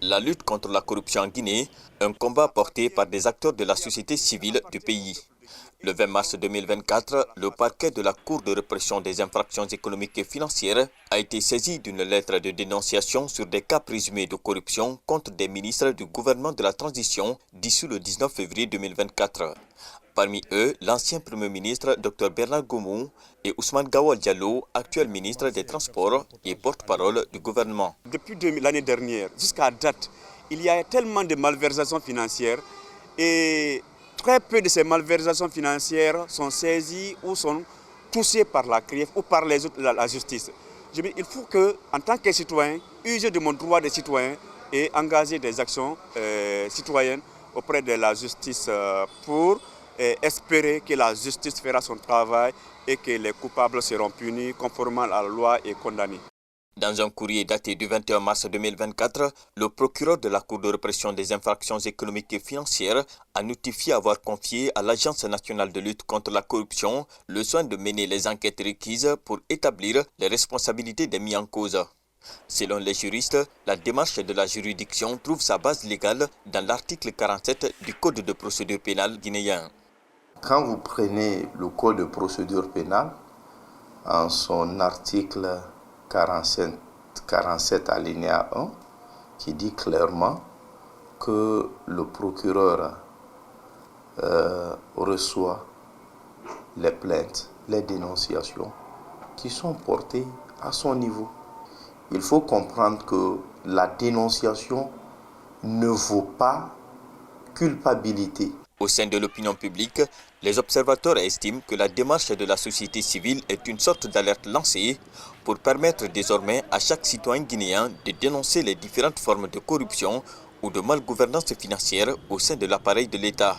La lutte contre la corruption en Guinée, un combat porté par des acteurs de la société civile du pays. Le 20 mars 2024, le parquet de la Cour de répression des infractions économiques et financières a été saisi d'une lettre de dénonciation sur des cas présumés de corruption contre des ministres du gouvernement de la transition dissous le 19 février 2024. Parmi eux, l'ancien Premier ministre Dr Bernard Goumou et Ousmane Gawal Diallo, actuel ministre des Transports et porte-parole du gouvernement. Depuis l'année dernière jusqu'à date, il y a tellement de malversations financières et très peu de ces malversations financières sont saisies ou sont touchées par la CRIEF ou par la justice. Il faut que, en tant que citoyen, user de mon droit de citoyen et engager des actions citoyennes auprès de la justice pour espérer que la justice fera son travail et que les coupables seront punis conformément à la loi et condamnés. Dans un courrier daté du 21 mars 2024, le procureur de la Cour de répression des infractions économiques et financières a notifié avoir confié à l'Agence nationale de lutte contre la corruption le soin de mener les enquêtes requises pour établir les responsabilités des mis en cause. Selon les juristes, la démarche de la juridiction trouve sa base légale dans l'article 47 du Code de procédure pénale guinéen. Quand vous prenez le Code de procédure pénale, en son article 47 alinéa 1, qui dit clairement que le procureur reçoit les plaintes, les dénonciations qui sont portées à son niveau. Il faut comprendre que la dénonciation ne vaut pas culpabilité. Au sein de l'opinion publique, les observateurs estiment que la démarche de la société civile est une sorte d'alerte lancée pour permettre désormais à chaque citoyen guinéen de dénoncer les différentes formes de corruption ou de malgouvernance financière au sein de l'appareil de l'État.